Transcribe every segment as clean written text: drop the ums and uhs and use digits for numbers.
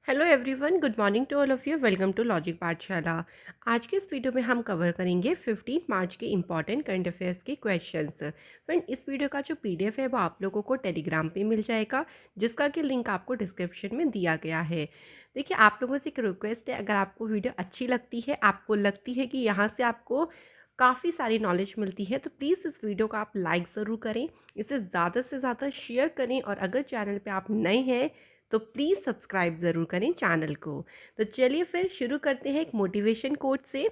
Hello everyone, good morning to all of you. Welcome to logic Pathshala. आज के इस video में हम कवर करेंगे 15 मार्च के इंपॉर्टेंट करंट अफेयर्स के क्वेश्चंस। फ्रेंड, इस वीडियो का जो पीडीएफ है वो आप लोगों को टेलीग्राम पे मिल जाएगा, जिसका कि लिंक आपको डिस्क्रिप्शन में दिया गया है। देखिए, आप लोगों से एक रिक्वेस्ट है, अगर आपको वीडियो अच्छी लगती है, आपको लगती है कि यहाँ से आपको काफ़ी सारी नॉलेज मिलती है, तो प्लीज़ इस वीडियो को आप लाइक ज़रूर करें, इसे ज़्यादा से ज़्यादा शेयर करें और अगर चैनल पे आप नए हैं तो प्लीज़ सब्सक्राइब ज़रूर करें चैनल को। तो चलिए फिर शुरू करते हैं एक मोटिवेशन कोट से।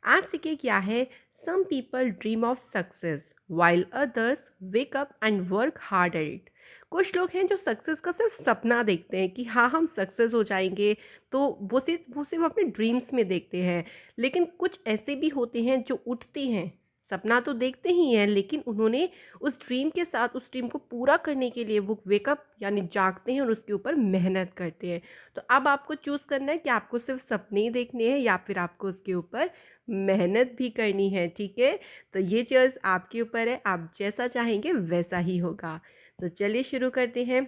आज सीखे क्या है, some people dream of success while others wake up and work hard at it. कुछ लोग हैं जो सक्सेस का सिर्फ सपना देखते हैं कि हाँ हम सक्सेस हो जाएंगे, तो वो सिर्फ अपने ड्रीम्स में देखते हैं। लेकिन कुछ ऐसे भी होते हैं जो उठते हैं, सपना तो देखते ही हैं, लेकिन उन्होंने उस ड्रीम के साथ उस ड्रीम को पूरा करने के लिए वो वेकअप यानी जागते हैं और उसके ऊपर मेहनत करते हैं। तो अब आपको चूज़ करना है कि आपको सिर्फ सपने ही देखने हैं या फिर आपको उसके ऊपर मेहनत भी करनी है, ठीक है? तो ये चॉइस आपके ऊपर है, आप जैसा चाहेंगे वैसा ही होगा। तो चलिए शुरू करते हैं।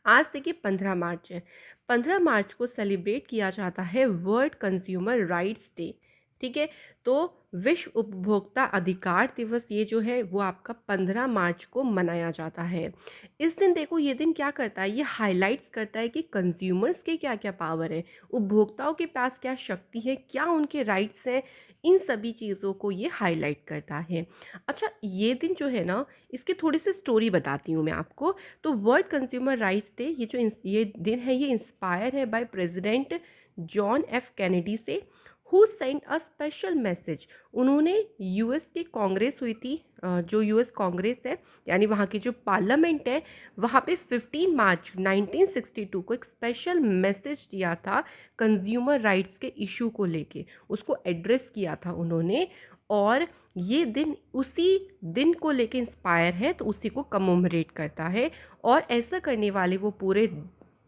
आज देखिए 15 मार्च है। 15 मार्च को सेलिब्रेट किया जाता है वर्ल्ड कंज्यूमर राइट्स डे, ठीक है? तो विश्व उपभोक्ता अधिकार दिवस ये जो है वो आपका 15 मार्च को मनाया जाता है। इस दिन देखो, ये दिन क्या करता है, ये हाइलाइट्स करता है कि कंज्यूमर्स के क्या क्या पावर है, उपभोक्ताओं के पास क्या शक्ति है, क्या उनके राइट्स हैं, इन सभी चीज़ों को ये हाईलाइट करता है। अच्छा, ये दिन जो है ना, इसकी थोड़ी सी स्टोरी बताती हूँ मैं आपको। तो वर्ल्ड कंज्यूमर राइट्स डे ये दिन है, ये इंस्पायर है by president John F Kennedy से, who send a special message. उन्होंने यूएस की कांग्रेस हुई थी, जो यूएस कांग्रेस है यानी वहाँ की जो पार्लियामेंट है, वहाँ पे 15 मार्च 1962 को एक स्पेशल मैसेज दिया था कंज्यूमर राइट्स के इशू को लेके, उसको एड्रेस किया था उन्होंने। और ये दिन उसी दिन को लेके इंस्पायर है, तो उसी को कमोमरेट करता है। और ऐसा करने वाले वो पूरे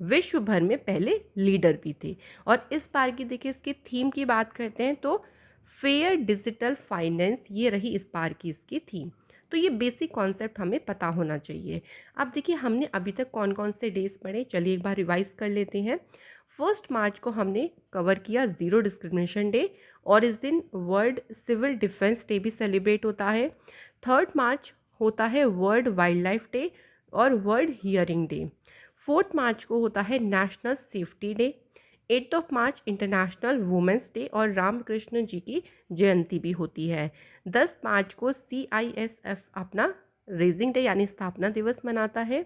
विश्व भर में पहले लीडर भी थे। और इस बार की देखिए इसकी थीम की बात करते हैं तो फेयर डिजिटल फाइनेंस, ये रही इस बार की इसकी थीम। तो ये बेसिक कॉन्सेप्ट हमें पता होना चाहिए। अब देखिए, हमने अभी तक कौन कौन से डेज पढ़े, चलिए एक बार रिवाइज कर लेते हैं। 1 मार्च को हमने कवर किया ज़ीरो डिस्क्रिमिनेशन डे, और इस दिन वर्ल्ड सिविल डिफेंस डे भी सेलिब्रेट होता है। 3 मार्च होता है वर्ल्ड वाइल्ड लाइफ डे और वर्ल्ड हियरिंग डे। 4 मार्च को होता है नेशनल सेफ्टी डे। 8 मार्च इंटरनेशनल वुमेंस डे और रामकृष्ण जी की जयंती भी होती है। 10 मार्च को CISF अपना रेजिंग डे यानी स्थापना दिवस मनाता है।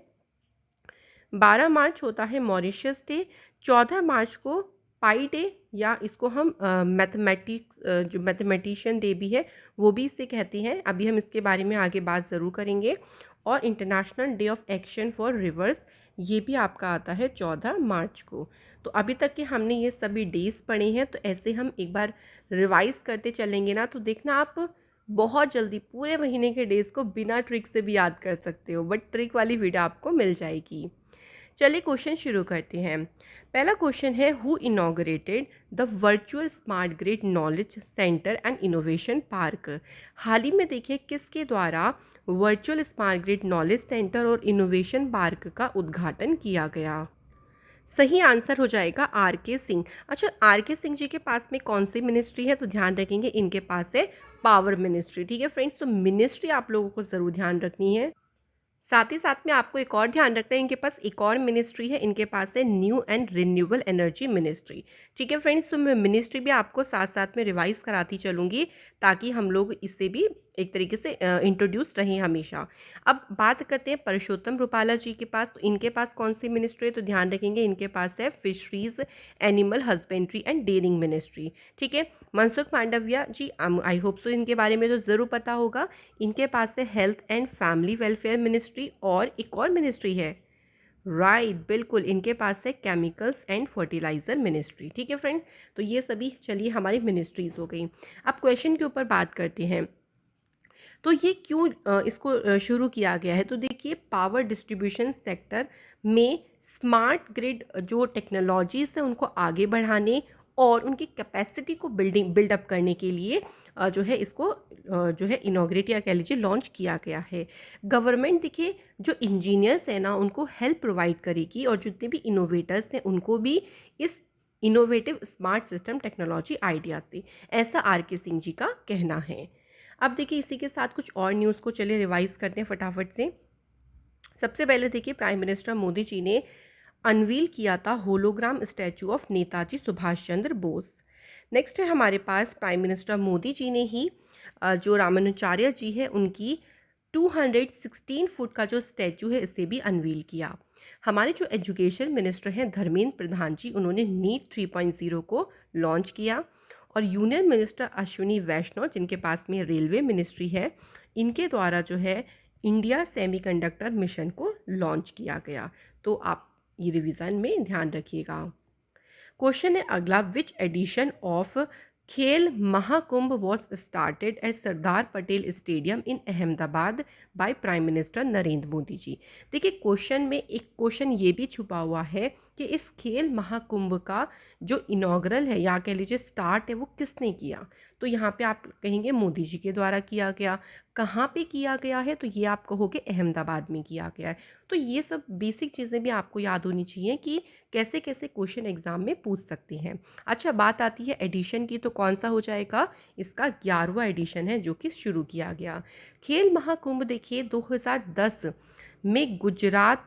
12 मार्च होता है मॉरिशस डे। 14 मार्च को पाई डे, या इसको हम मैथमेटिक्स जो मैथमेटिशियन डे भी है वो भी इसे कहते हैं, अभी हम इसके बारे में आगे बात ज़रूर करेंगे। और international day of action for reverse, ये भी आपका आता है 14 मार्च को। तो अभी तक के हमने ये सभी डेज पढ़े हैं, तो ऐसे हम एक बार रिवाइज करते चलेंगे ना, तो देखना आप बहुत जल्दी पूरे महीने के डेज को बिना ट्रिक से भी याद कर सकते हो, बट ट्रिक वाली वीडियो आपको मिल जाएगी। चलिए क्वेश्चन शुरू करते हैं। पहला क्वेश्चन है, who inaugurated the virtual smart grid knowledge centre and innovation park. हाल ही में देखिए किसके द्वारा virtual smart grid knowledge centre और इनोवेशन पार्क का उद्घाटन किया गया। सही आंसर हो जाएगा RK सिंह। अच्छा, RK सिंह जी के पास में कौन सी मिनिस्ट्री है, तो ध्यान रखेंगे इनके पास है पावर मिनिस्ट्री, ठीक है फ्रेंड्स। तो मिनिस्ट्री आप लोगों को ज़रूर ध्यान रखनी है। साथ ही साथ में आपको एक और ध्यान रखना है, इनके पास एक और मिनिस्ट्री है, इनके पास है new and renewable energy ministry, ठीक है फ्रेंड्स। तो मैं मिनिस्ट्री भी आपको साथ साथ में रिवाइज कराती चलूँगी, ताकि हम लोग इससे भी एक तरीके से इंट्रोड्यूस रहें हमेशा। अब बात करते हैं परसोत्तम रुपाला जी के पास, तो इनके पास कौन सी मिनिस्ट्री है, तो ध्यान रखेंगे इनके पास है fisheries animal husbandry and dairying ministry, ठीक है। Mansukh Mandaviya ji, I hope so इनके बारे में तो ज़रूर पता होगा, इनके पास है health and family welfare ministry. और एक और मिनिस्ट्री है, राइट, बिल्कुल, इनके पास है केमिकल्स एंड फर्टिलाइज़र मिनिस्ट्री, ठीक है फ्रेंड। तो ये सभी चलिए हमारी मिनिस्ट्रीज़ हो गई। अब क्वेश्चन के ऊपर बात करते हैं, तो ये क्यों इसको शुरू किया गया है, तो देखिए पावर डिस्ट्रीब्यूशन सेक्टर में स्मार्ट ग्रिड जो टेक्नोलॉजीज़ है उनको आगे बढ़ाने और उनकी कैपेसिटी को बिल्डअप करने के लिए जो है इसको जो है इनॉग्रेट या कह लीजिए लॉन्च किया गया है। गवर्नमेंट देखिए जो इंजीनियर्स हैं ना उनको हेल्प प्रोवाइड करेगी और जितने भी इनोवेटर्स हैं उनको भी इस innovative smart system technology idea से, ऐसा आर के सिंह जी का कहना है। अब देखिए इसी के साथ कुछ और न्यूज़ को चलिए रिवाइज करते हैं फटाफट से। सबसे पहले देखिए प्राइम मिनिस्टर मोदी जी ने अनवील किया था hologram statue of Netaji Subhash Chandra Bose. Next है हमारे पास प्राइम मिनिस्टर मोदी जी ने ही जो रामानुचार्य जी है उनकी 216 फुट का जो स्टैचू है इसे भी अनवील किया। हमारे जो एजुकेशन मिनिस्टर हैं धर्मेंद्र प्रधान जी, उन्होंने नीट 3.0 को लॉन्च किया। और यूनियन मिनिस्टर अश्विनी वैष्णव जिनके पास में रेलवे मिनिस्ट्री है, इनके द्वारा जो है इंडिया सेमीकंडक्टर मिशन को लॉन्च किया गया। तो आप ये रिवीजन में ध्यान रखिएगा। क्वेश्चन है अगला, विच edition of Khel Mahakumbh was started at Sardar Patel stadium in Ahmedabad by prime minister Narendra Modi ji. देखिए क्वेश्चन में एक क्वेश्चन ये भी छुपा हुआ है कि इस खेल महाकुंभ का जो इनॉग्रल है या कह लीजिए स्टार्ट है वो किसने किया। तो यहाँ पे आप कहेंगे मोदी जी के द्वारा किया गया। कहाँ पे किया गया है, तो ये आप कहोगे अहमदाबाद में किया गया है। तो ये सब बेसिक चीज़ें भी आपको याद होनी चाहिए कि कैसे कैसे क्वेश्चन एग्जाम में पूछ सकते हैं। अच्छा बात आती है एडिशन की, तो कौन सा हो जाएगा, इसका 11वां एडिशन है जो कि शुरू किया गया। खेल महाकुंभ देखिए 2010 में गुजरात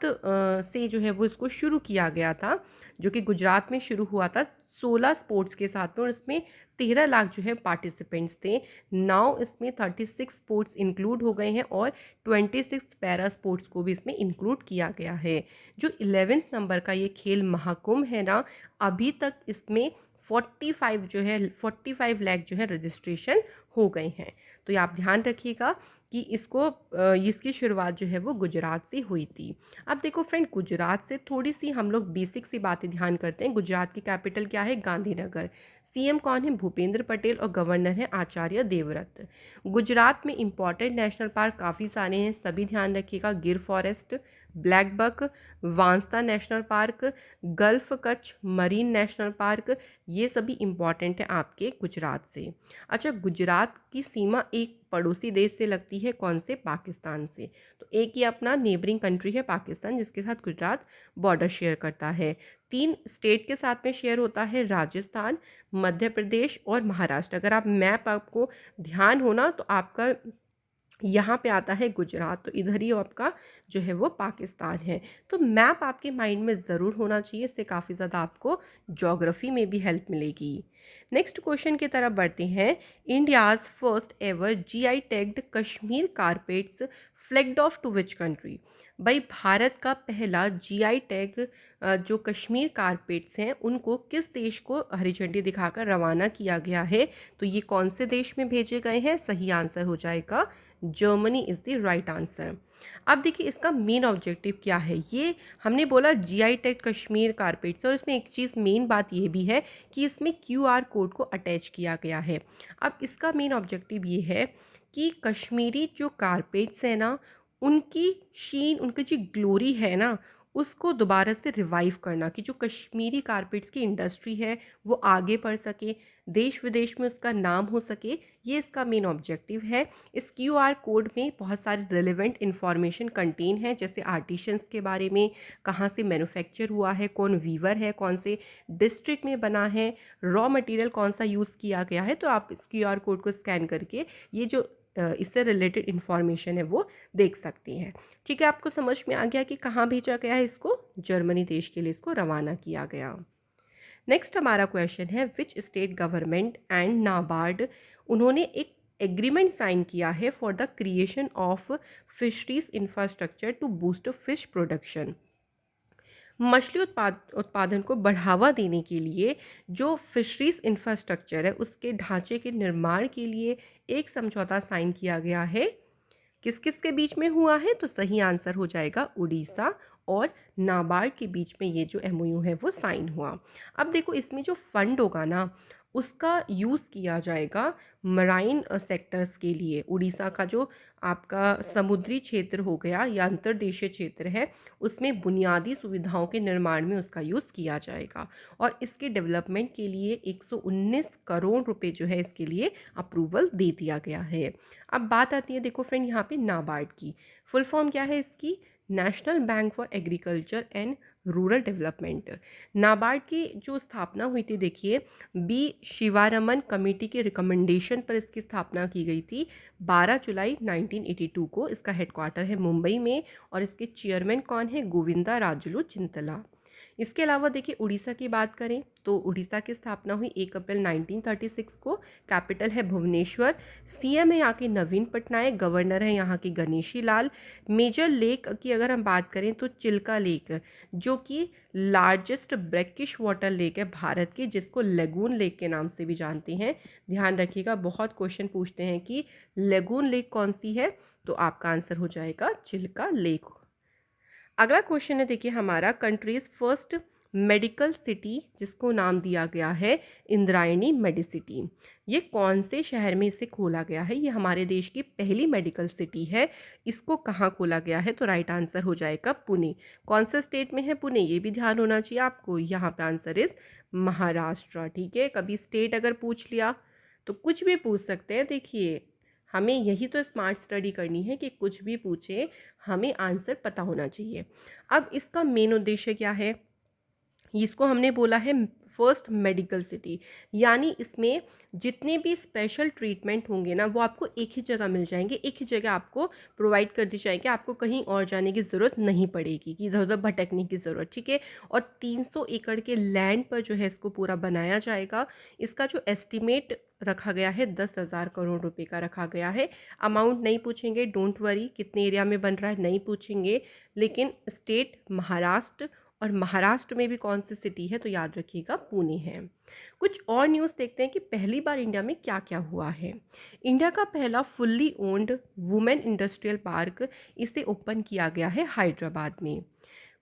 से जो है वो इसको शुरू किया गया था, जो कि गुजरात में शुरू हुआ था 16 स्पोर्ट्स के साथ में, और इसमें 13 लाख जो है पार्टिसिपेंट्स थे। नाउ इसमें 36 स्पोर्ट्स इंक्लूड हो गए हैं और 26 पैरा स्पोर्ट्स को भी इसमें इंक्लूड किया गया है। जो 11वें नंबर का ये खेल महाकुंभ है ना, अभी तक इसमें 45 लाख जो है रजिस्ट्रेशन हो गए हैं। तो ये आप ध्यान रखिएगा कि इसकी शुरुआत जो है वो गुजरात से हुई थी। अब देखो फ्रेंड, गुजरात से थोड़ी सी हम लोग बेसिक सी बातें ध्यान करते हैं। गुजरात की कैपिटल क्या है, गांधीनगर। सीएम कौन है, भूपेंद्र पटेल, और गवर्नर है आचार्य देवव्रत। गुजरात में इंपॉर्टेंट नेशनल पार्क काफ़ी सारे हैं, सभी ध्यान रखिएगा। Gir forest, black buck, Vansda national park, gulf Kutch marine national park, ये सभी इंपॉर्टेंट है आपके गुजरात से। अच्छा, गुजरात की सीमा एक पड़ोसी देश से लगती है, कौन से, पाकिस्तान से। तो एक ये अपना नेबरिंग कंट्री है पाकिस्तान, जिसके साथ गुजरात बॉर्डर शेयर करता है। 3 स्टेट के साथ में शेयर होता है, राजस्थान, मध्य प्रदेश और महाराष्ट्र। अगर आप मैप आपको ध्यान हो ना, तो आपका यहाँ पे आता है गुजरात, तो इधर ही आपका जो है वो पाकिस्तान है। तो मैप आपके माइंड में ज़रूर होना चाहिए, इससे काफ़ी ज़्यादा आपको ज्योग्राफी में भी हेल्प मिलेगी। नेक्स्ट क्वेश्चन की तरफ बढ़ते हैं। India's first ever GI tagged Kashmir carpets flagged off to which country. भाई भारत का पहला जीआई टैग जो कश्मीर कारपेट्स हैं उनको किस देश को हरी झंडी दिखाकर रवाना किया गया है। तो ये कौन से देश में भेजे गए हैं, सही आंसर हो जाएगा Germany is the right answer. अब देखिए इसका मेन ऑब्जेक्टिव क्या है। ये हमने बोला जीआई टैग कश्मीर कारपेट्स, और इसमें एक चीज़ मेन बात ये भी है कि इसमें क्यूआर कोड को अटैच किया गया है। अब इसका मेन ऑब्जेक्टिव ये है कि कश्मीरी जो कारपेट्स हैं ना, उनकी शीन, उनकी जो ग्लोरी है ना, उसको दोबारा से रिवाइव करना, कि जो कश्मीरी कारपेट्स की इंडस्ट्री है वो आगे बढ़ सके, देश विदेश में उसका नाम हो सके, ये इसका मेन ऑब्जेक्टिव है। इस क्यूआर कोड में बहुत सारे रिलेवेंट इन्फॉर्मेशन कंटेन है, जैसे आर्टिशंस के बारे में, कहाँ से मैन्युफैक्चर हुआ है, कौन वीवर है, कौन से डिस्ट्रिक्ट में बना है, रॉ मटेरियल कौन सा यूज़ किया गया है। तो आप इस क्यूआर कोड को स्कैन करके ये जो इससे रिलेटेड इन्फॉर्मेशन है वो देख सकती हैं। ठीक है, आपको समझ में आ गया कि कहाँ भेजा गया है इसको, जर्मनी देश के लिए इसको रवाना किया गया। नेक्स्ट हमारा क्वेश्चन है, which state government and NABARD, उन्होंने एक एग्रीमेंट साइन किया है for the creation of fisheries infrastructure to boost fish production. मछली उत्पादन को बढ़ावा देने के लिए जो फिशरीज इंफ्रास्ट्रक्चर है उसके ढांचे के निर्माण के लिए एक समझौता साइन किया गया है। किस किस के बीच में हुआ है, तो सही आंसर हो जाएगा उड़ीसा और नाबार्ड के बीच में ये जो एमओयू है वो साइन हुआ। अब देखो इसमें जो फंड होगा ना, उसका यूज़ किया जाएगा मराइन सेक्टर्स के लिए। उड़ीसा का जो आपका समुद्री क्षेत्र हो गया या अंतर्देशीय क्षेत्र है, उसमें बुनियादी सुविधाओं के निर्माण में उसका यूज़ किया जाएगा और इसके डेवलपमेंट के लिए 119 करोड़ रुपए जो है इसके लिए अप्रूवल दे दिया गया है। अब बात आती है देखो फ्रेंड यहाँ पे नाबार्ड की। फुल फॉर्म क्या है इसकी? National bank for agriculture and rural development. NABARD की जो स्थापना हुई थी देखिए, बी शिवारमन कमेटी के रिकमेंडेशन पर इसकी स्थापना की गई थी 12 जुलाई 1982 को। इसका हेडक्वार्टर है मुंबई में और इसके चेयरमैन कौन है? गोविंदा राजुलू चिंतला। इसके अलावा देखिए उड़ीसा की बात करें तो उड़ीसा की स्थापना हुई 1 अप्रैल 1936 को। कैपिटल है भुवनेश्वर। सीएम है यहाँ के नवीन पटनायक। गवर्नर है यहाँ की गणेशी लाल। मेजर लेक की अगर हम बात करें तो चिल्का लेक, जो कि लार्जेस्ट ब्रैकिश वाटर लेक है भारत की, जिसको लेगून लेक के नाम से भी जानते हैं। ध्यान रखिएगा, बहुत क्वेश्चन पूछते हैं कि लेगून लेक कौन सी है, तो आपका आंसर हो जाएगा चिल्का लेक। अगला क्वेश्चन है देखिए हमारा, कंट्रीज फर्स्ट मेडिकल सिटी जिसको नाम दिया गया है इंद्रायणी मेडिसिटी, ये कौन से शहर में इसे खोला गया है? ये हमारे देश की पहली मेडिकल सिटी है। इसको कहाँ खोला गया है? तो राइट आंसर हो जाएगा पुणे। कौन सा स्टेट में है पुणे? ये भी ध्यान होना चाहिए आपको। यहाँ पे आंसर इज महाराष्ट्र। ठीक है, कभी स्टेट अगर पूछ लिया तो कुछ भी पूछ सकते हैं। देखिए हमें यही तो स्मार्ट स्टडी करनी है कि कुछ भी पूछे, हमें आंसर पता होना चाहिए। अब इसका मेन उद्देश्य क्या है? इसको हमने बोला है फर्स्ट मेडिकल सिटी, यानी इसमें जितने भी स्पेशल ट्रीटमेंट होंगे ना वो आपको एक ही जगह मिल जाएंगे, एक ही जगह आपको प्रोवाइड कर दी जाएंगे। आपको कहीं और जाने की ज़रूरत नहीं पड़ेगी कि इधर उधर भटकने की ज़रूरत। ठीक है, और 300 एकड़ के लैंड पर जो है इसको पूरा बनाया जाएगा। इसका जो एस्टिमेट रखा गया है 10,000 करोड़ रुपए का रखा गया है। अमाउंट नहीं पूछेंगे, डोंट वरी, कितने एरिया में बन रहा है नहीं पूछेंगे, लेकिन स्टेट महाराष्ट्र और महाराष्ट्र में भी कौन सी सिटी है तो याद रखिएगा पुणे है। कुछ और न्यूज़ देखते हैं कि पहली बार इंडिया में क्या क्या हुआ है। इंडिया का पहला fully owned women industrial park इसे ओपन किया गया है हैदराबाद में।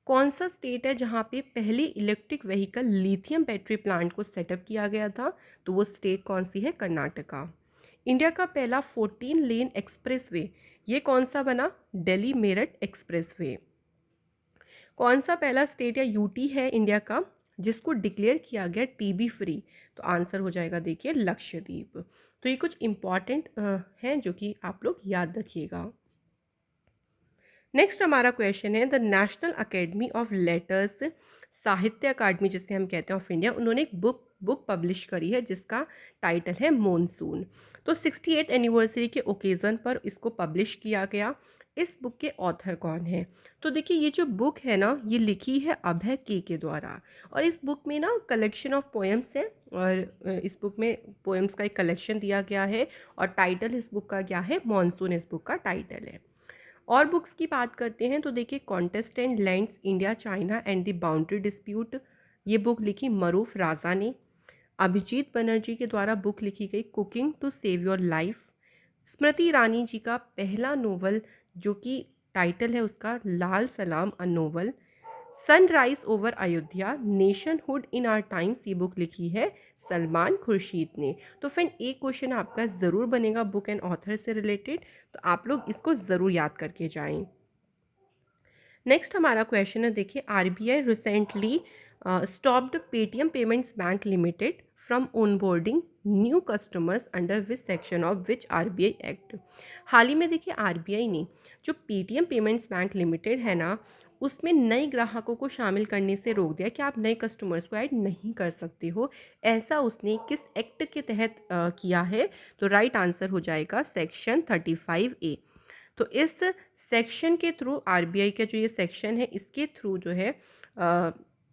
कौन सा स्टेट है जहाँ पे पहली electric vehicle lithium battery plant को सेटअप किया गया था? तो वो स्टेट कौन सी है? कर्नाटका। इंडिया का पहला 14 लेन एक्सप्रेसवे ये कौन सा बना? दिल्ली मेरठ एक्सप्रेसवे। कौन सा पहला स्टेट या यूटी है इंडिया का जिसको डिक्लेयर किया गया टीबी फ्री? तो आंसर हो जाएगा देखिए लक्षद्वीप। तो ये कुछ इंपॉर्टेंट हैं जो कि आप लोग याद रखिएगा। नेक्स्ट हमारा क्वेश्चन है, the national academy of letters, साहित्य अकादमी जिसे हम कहते हैं ऑफ इंडिया, उन्होंने एक बुक पब्लिश करी है जिसका टाइटल है मॉनसून। तो 68th एनिवर्सरी के ओकेज़न पर इसको पब्लिश किया गया। इस बुक के ऑथर कौन है? तो देखिए ये जो बुक है ना ये लिखी है अभय के द्वारा, और इस बुक में ना कलेक्शन ऑफ पोएम्स है, और इस बुक में पोएम्स का एक कलेक्शन दिया गया है और टाइटल इस बुक का क्या है? मॉनसून इस बुक का टाइटल है। और बुक्स की बात करते हैं तो देखिए, contestant lands India China and the boundary dispute, ये बुक लिखी मरूफ राजा ने। अभिजीत बनर्जी के द्वारा बुक लिखी गई cooking to save your life. Smriti Irani ji का पहला नोवेल जो कि टाइटल है उसका Laal Salaam a novel. Sunrise over Ayodhya, nationhood in our times, ये बुक लिखी है सलमान खुर्शीद ने। तो फ्रेंड एक क्वेश्चन आपका ज़रूर बनेगा बुक एंड ऑथर से रिलेटेड, तो आप लोग इसको ज़रूर याद करके जाएं। नेक्स्ट हमारा क्वेश्चन है देखिए, RBI recently stopped Paytm payments bank limited from onboarding new customers under which section of which RBI act. हाल ही में देखिए आरबीआई ने जो पेटीएम पेमेंट्स बैंक लिमिटेड है ना उसमें नए ग्राहकों को शामिल करने से रोक दिया कि आप नए कस्टमर्स को ऐड नहीं कर सकते हो। ऐसा उसने किस एक्ट के तहत किया है? तो राइट आंसर हो जाएगा सेक्शन 35A। तो इस सेक्शन के थ्रू आरबीआई का जो ये सेक्शन है इसके थ्रू जो है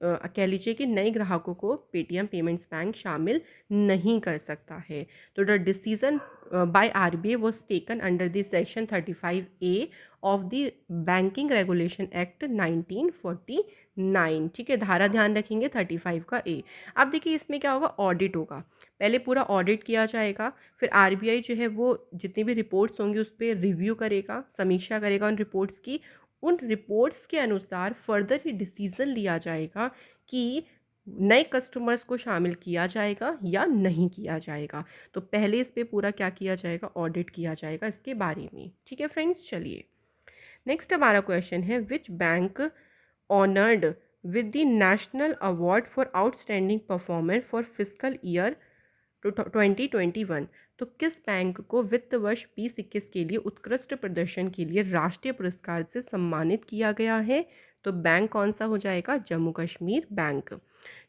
कह लीजिए कि नए ग्राहकों को पेटीएम पेमेंट्स बैंक शामिल नहीं कर सकता है। तो the decision by RBI was taken under the section 35A of the banking regulation act 1949। ठीक है, धारा ध्यान रखेंगे 35 का ए। अब देखिए इसमें क्या होगा, ऑडिट होगा। पहले पूरा ऑडिट किया जाएगा, फिर आरबीआई जो है वो जितनी भी रिपोर्ट्स होंगी उस पर रिव्यू करेगा, समीक्षा करेगा उन रिपोर्ट्स की। उन रिपोर्ट्स के अनुसार फर्दर ही डिसीज़न लिया जाएगा कि नए कस्टमर्स को शामिल किया जाएगा या नहीं किया जाएगा। तो पहले इस पे पूरा क्या किया जाएगा, ऑडिट किया जाएगा इसके बारे में। ठीक है फ्रेंड्स, चलिए नेक्स्ट हमारा क्वेश्चन है, which bank honoured with the national award for outstanding performer for physical year 2021। तो किस बैंक को वित्त वर्ष 2021 के लिए उत्कृष्ट प्रदर्शन के लिए राष्ट्रीय पुरस्कार से सम्मानित किया गया है? तो बैंक कौन सा हो जाएगा, जम्मू कश्मीर बैंक।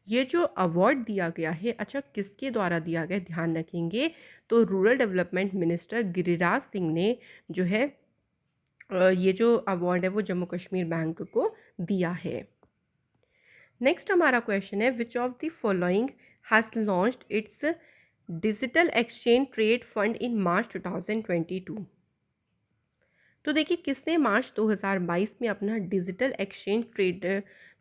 ये जो अवार्ड दिया गया है, अच्छा किसके द्वारा दिया गया, ध्यान रखेंगे तो rural development minister Giriraj Singh ने जो है ये जो अवार्ड है वो जम्मू कश्मीर बैंक को दिया है। नेक्स्ट हमारा क्वेश्चन है, which of the following has launched its digital exchange trade fund in March 2022। तो देखिए किसने मार्च 2022 में अपना डिजिटल एक्सचेंज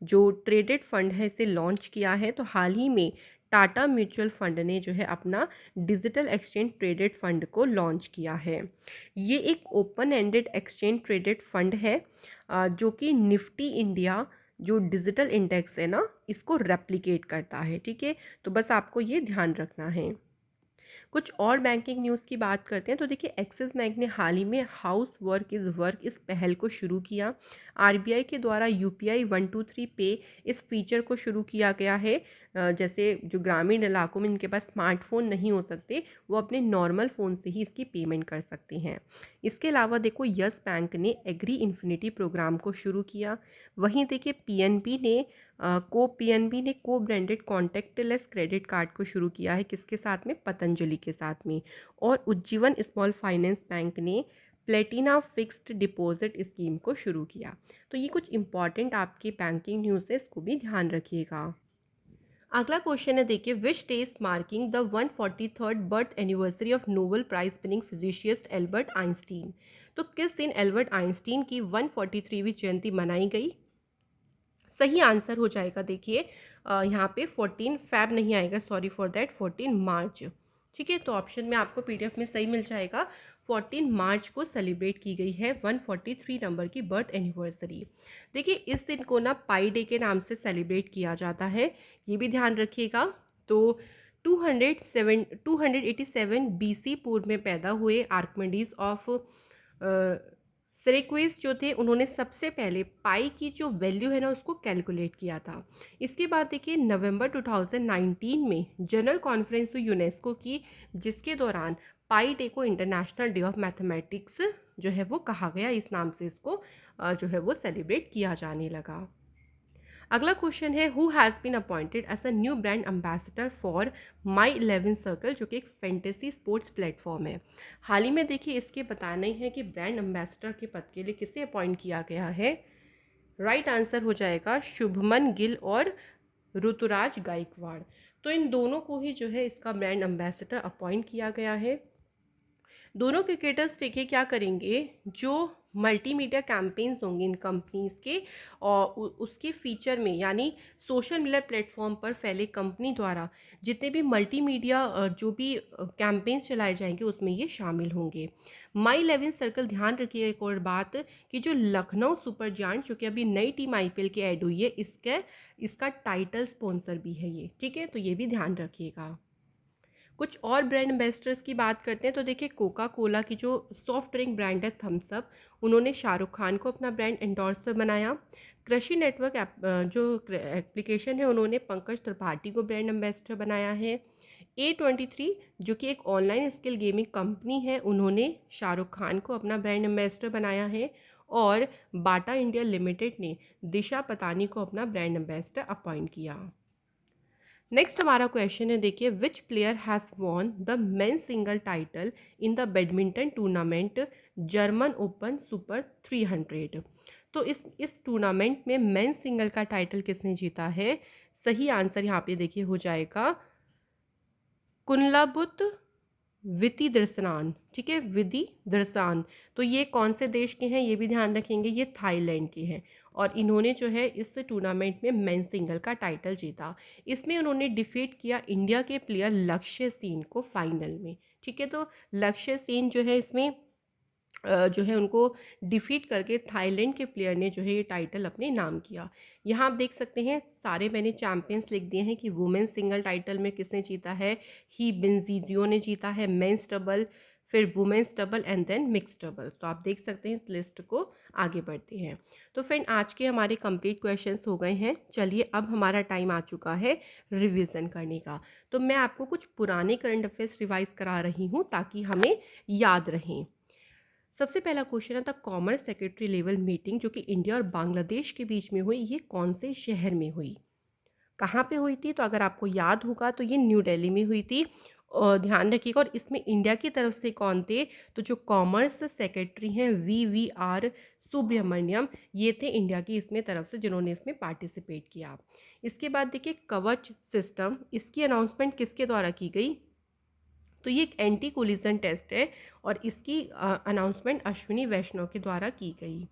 जो ट्रेडेड फंड है इसे लॉन्च किया है? तो हाल ही में टाटा म्यूचुअल फंड ने जो है अपना डिजिटल एक्सचेंज ट्रेडेड फंड को लॉन्च किया है। ये एक open ended exchange traded fund है जो कि निफ्टी इंडिया जो डिजिटल इंडेक्स है ना इसको रेप्लिकेट करता है। ठीक है, तो बस आपको ये ध्यान रखना है। कुछ और बैंकिंग न्यूज़ की बात करते हैं तो देखिए एक्सिस बैंक ने हाल ही में हाउस वर्क इज़ वर्क इस पहल को शुरू किया। आरबीआई के द्वारा यूपीआई 123 पे इस फीचर को शुरू किया गया है। जैसे जो ग्रामीण इलाकों में इनके पास स्मार्टफोन नहीं हो सकते वो अपने नॉर्मल फ़ोन से ही इसकी पेमेंट कर सकते हैं। इसके अलावा देखो यस बैंक ने एग्री इन्फिनिटी प्रोग्राम को शुरू किया। वहीं देखिए पीएनबी ने को ब्रांडेड कॉन्टैक्टलेस क्रेडिट कार्ड को शुरू किया है, किसके साथ में, पतंजलि के साथ में। और उज्जीवन स्मॉल फाइनेंस बैंक ने प्लेटिना फिक्स्ड डिपॉजिट स्कीम को शुरू किया। तो ये कुछ इंपॉर्टेंट आपके बैंकिंग न्यूज़ है, इसको भी ध्यान रखिएगा। अगला क्वेश्चन है देखिए, which days marking the 143rd birth anniversary of Nobel prize winning physicist Albert Einstein. तो किस दिन एल्बर्ट आइंस्टीन की 143वीं जयंती मनाई गई? सही आंसर हो जाएगा देखिए यहाँ पे 14 फैब नहीं आएगा, सॉरी फॉर दैट, 14 मार्च। ठीक है, तो ऑप्शन में आपको पीडीएफ में सही मिल जाएगा। 14 मार्च को सेलिब्रेट की गई है 143 नंबर की बर्थ एनिवर्सरी। देखिए इस दिन को ना पाई डे के नाम से सेलिब्रेट किया जाता है, ये भी ध्यान रखिएगा। तो 287 बीसी पूर्व में पैदा हुए आर्किमिडीज ऑफ सिरेक्विस जो थे उन्होंने सबसे पहले पाई की जो वैल्यू है ना उसको कैलकुलेट किया था। इसके बाद देखिए नवंबर 2019 में जनरल कॉन्फ्रेंस हुई यूनेस्को की, जिसके दौरान पाई डे को इंटरनेशनल डे ऑफ मैथमेटिक्स जो है वो कहा गया, इस नाम से इसको जो है वो सेलिब्रेट किया जाने लगा। अगला क्वेश्चन है, who has been appointed as a new brand ambassador for my 11 circle, जो कि एक फैंटेसी स्पोर्ट्स प्लेटफॉर्म है। हाल ही में देखिए इसके बताना ही है कि ब्रांड एम्बेसडर के पद के लिए किसे अपॉइंट किया गया है। राइट आंसर हो जाएगा शुभमन गिल और ऋतुराज गायकवाड़। तो इन दोनों को ही जो है इसका ब्रांड एम्बेसडर अपॉइंट किया गया है। दोनों क्रिकेटर्स देखिए क्या करेंगे, जो मल्टीमीडिया कैंपेन्स होंगे इन कंपनीज़ के और उसके फीचर में, यानी सोशल मीडिया प्लेटफॉर्म पर फैले कंपनी द्वारा जितने भी मल्टीमीडिया जो भी कैंपेन्स चलाए जाएंगे उसमें ये शामिल होंगे। माई 11 सर्कल, ध्यान रखिए एक और बात कि जो लखनऊ सुपर जायंट जो कि अभी नई टीम आईपीएल की ऐड हुई है इसका टाइटल स्पॉन्सर भी है ये। ठीक है, तो ये भी ध्यान रखिएगा। कुछ और ब्रांड एम्बेसडर्स की बात करते हैं तो देखिए कोका कोला की जो सॉफ्ट ड्रिंक ब्रांड है थम्स अप, उन्होंने शाहरुख खान को अपना ब्रांड एंडोर्सर बनाया। कृषि नेटवर्क जो एप्लीकेशन है उन्होंने पंकज त्रिपाठी को ब्रांड एम्बेसडर बनाया है। A23 जो कि एक ऑनलाइन स्किल गेमिंग कंपनी है, उन्होंने शाहरुख खान को अपना ब्रांड एम्बेसडर बनाया है। और बाटा इंडिया लिमिटेड ने दिशा पतानी को अपना ब्रांड एम्बेसडर अपॉइंट किया। नेक्स्ट हमारा क्वेश्चन है देखिए, विच player has won the men single title in the badminton tournament German open super 300। तो इस टूर्नामेंट में मेन सिंगल का टाइटल किसने जीता है? सही आंसर यहाँ पे देखिए हो जाएगा कुनलाबुत विति दर्शनान। ठीक है, विधि दर्शान। तो ये कौन से देश के हैं ये भी ध्यान रखेंगे, ये थाईलैंड के हैं। और इन्होंने जो है इस टूर्नामेंट में मेन सिंगल का टाइटल जीता। इसमें उन्होंने डिफीट किया इंडिया के प्लेयर लक्ष्य सेन को फाइनल में। ठीक है, तो लक्ष्य सेन जो है इसमें जो है उनको डिफीट करके थाईलैंड के प्लेयर ने जो है ये टाइटल अपने नाम किया। यहाँ आप देख सकते हैं सारे मैंने चैंपियंस लिख दिए हैं कि वुमेन्स सिंगल टाइटल में किसने जीता है, ही बिनजीजियो ने जीता है, मेंस डबल, फिर women's double and then mix double. तो आप देख सकते हैं इस लिस्ट को, आगे बढ़ते हैं। तो फ्रेंड आज के हमारे कंप्लीट क्वेश्चंस हो गए हैं। चलिए अब हमारा टाइम आ चुका है रिवीजन करने का। तो मैं आपको कुछ पुराने करंट अफेयर्स रिवाइज करा रही हूँ ताकि हमें याद रहें। सबसे पहला क्वेश्चन है, the commerce secretary level meeting जो कि इंडिया और बांग्लादेश के बीच में हुई, ये कौन से शहर में हुई, कहाँ पे हुई थी? तो अगर आपको याद होगा तो ये न्यू दिल्ली में हुई थी। और ध्यान रखिएगा, और इसमें इंडिया की तरफ से कौन थे? तो जो कॉमर्स सेक्रेटरी हैं VVR सुब्रमण्यम, ये थे इंडिया की इसमें तरफ से जिन्होंने इसमें पार्टिसिपेट किया। इसके बाद देखिए कवच सिस्टम, इसकी अनाउंसमेंट किसके द्वारा की गई? तो ये एक एंटी कोलिजन टेस्ट है और इसकी अनाउंसमेंट अश्विनी वैष्णव के द्वारा की गई।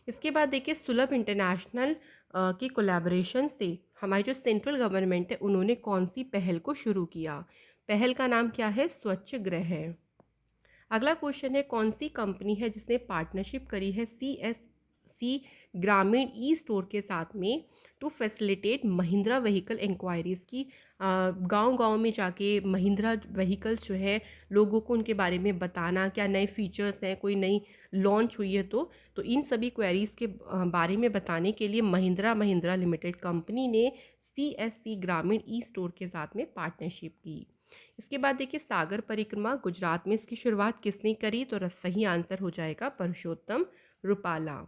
इसके बाद देखिए सुलभ इंटरनेशनल की कोलैबोरेशन से हमारी जो सेंट्रल गवर्नमेंट है उन्होंने कौन सी पहल को शुरू किया? पहल का नाम क्या है? स्वच्छ ग्रह। अगला क्वेश्चन है, कौन सी कंपनी है जिसने पार्टनरशिप करी है CSC ग्रामीण ई स्टोर के साथ में to facilitate Mahindra vehicle inquiries की? गांव-गांव में जाके महिंद्रा व्हीकल्स जो है लोगों को उनके बारे में बताना, क्या नए फीचर्स हैं, कोई नई लॉन्च हुई है तो इन सभी क्वेरीज़ के बारे में बताने के लिए महिंद्रा लिमिटेड कंपनी ने CSC ग्रामीण ई स्टोर के साथ में पार्टनरशिप की। इसके बाद देखिए सागर परिक्रमा, गुजरात में इसकी शुरुआत किसने करी? तो सही आंसर हो जाएगा परशोत्तम रुपाला।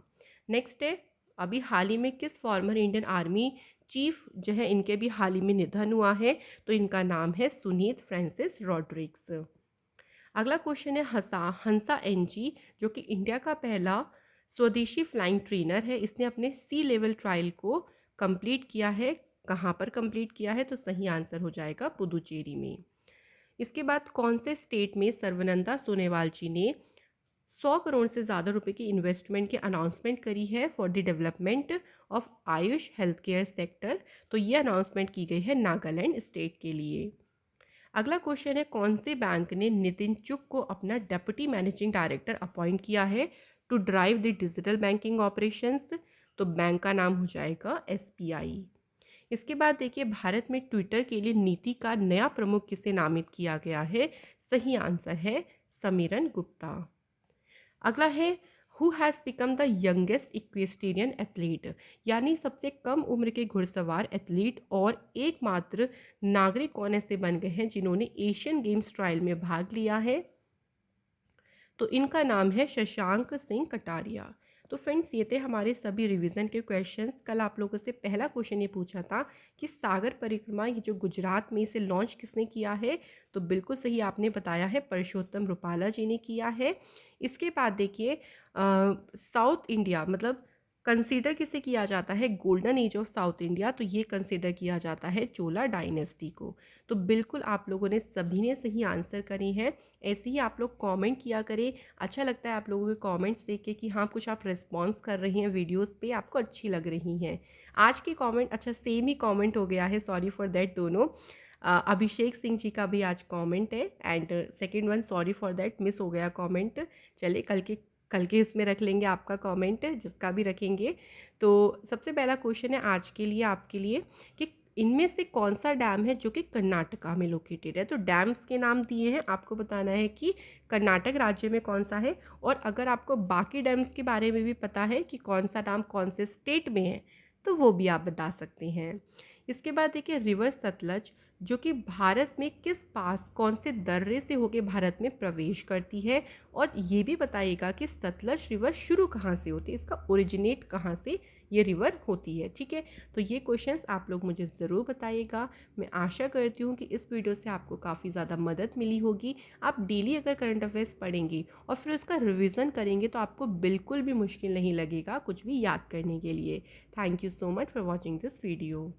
नेक्स्ट है, अभी हाल ही में किस फॉर्मर इंडियन आर्मी चीफ जो है इनके भी हाल ही में निधन हुआ है? तो इनका नाम है सुनीत फ्रांसिस रॉड्रिक्स। अगला क्वेश्चन है, हंसा NG जो कि इंडिया का पहला स्वदेशी फ्लाइंग ट्रेनर है, इसने अपने सी लेवल ट्रायल को कंप्लीट किया है। कहाँ पर कंप्लीट किया है? तो सही आंसर हो जाएगा पुदुचेरी में। इसके बाद कौन से स्टेट में सर्वनंदा सोनेवाल जी ने 100 करोड़ से ज़्यादा रुपए की इन्वेस्टमेंट की अनाउंसमेंट करी है for the development of Ayush health care sector? तो ये अनाउंसमेंट की गई है नागालैंड स्टेट के लिए। अगला क्वेश्चन है, कौन से बैंक ने नितिन चुग को अपना डेप्यूटी मैनेजिंग डायरेक्टर अपॉइंट किया है to drive the digital banking operations? तो बैंक का नाम हो जाएगा SBI। इसके बाद देखिए भारत में ट्विटर के लिए नीति का नया प्रमुख किसे नामित किया गया है? सही आंसर है समीरन गुप्ता। अगला है, who has become the youngest equestrian athlete, यानी सबसे कम उम्र के घुड़सवार एथलीट और एकमात्र नागरिक कौन ऐसे बन गए हैं जिन्होंने एशियन गेम्स ट्रायल में भाग लिया है? तो इनका नाम है शशांक सिंह कटारिया। तो फ्रेंड्स ये थे हमारे सभी रिवीजन के क्वेश्चंस। कल आप लोगों से पहला क्वेश्चन ये पूछा था कि सागर परिक्रमा ये जो गुजरात में इसे लॉन्च किसने किया है? तो बिल्कुल सही आपने बताया है, परशोत्तम रुपाला जी ने किया है। इसके बाद देखिए साउथ इंडिया मतलब कंसीडर किसे किया जाता है golden age of south India? तो ये कंसीडर किया जाता है चोला डायनेस्टी को। तो बिल्कुल आप लोगों ने सभी ने सही आंसर करे हैं। ऐसे ही आप लोग कमेंट किया करें, अच्छा लगता है आप लोगों के कमेंट्स देख के कि हाँ कुछ आप रिस्पॉन्स कर रही हैं वीडियोस पे, आपको अच्छी लग रही हैं। आज की कमेंट अच्छा सेम ही कमेंट हो गया है, सॉरी फॉर दैट दोनों। अभिषेक सिंह जी का भी आज कमेंट है and second one sorry for that miss हो गया कमेंट। चलिए कल के इसमें रख लेंगे आपका कमेंट, जिसका भी रखेंगे। तो सबसे पहला क्वेश्चन है आज के लिए आपके लिए कि इनमें से कौन सा डैम है जो कि कर्नाटका में लोकेटेड है? तो डैम्स के नाम दिए हैं, आपको बताना है कि कर्नाटक राज्य में कौन सा है। और अगर आपको बाकी डैम्स के बारे में भी पता है कि कौन सा डैम कौन से स्टेट में है तो वो भी आप बता सकते हैं। इसके बाद देखिए रिवर सतलज जो कि भारत में किस पास कौन से दर्रे से होकर भारत में प्रवेश करती है? और ये भी बताइएगा कि सतलज रिवर शुरू कहाँ से होती है, इसका ओरिजिनेट कहाँ से ये रिवर होती है। ठीक है, तो ये क्वेश्चंस आप लोग मुझे ज़रूर बताइएगा। मैं आशा करती हूँ कि इस वीडियो से आपको काफ़ी ज़्यादा मदद मिली होगी। आप डेली अगर करंट अफेयर्स पढ़ेंगे और फिर उसका रिविज़न करेंगे तो आपको बिल्कुल भी मुश्किल नहीं लगेगा कुछ भी याद करने के लिए। Thank you so much for watching this video.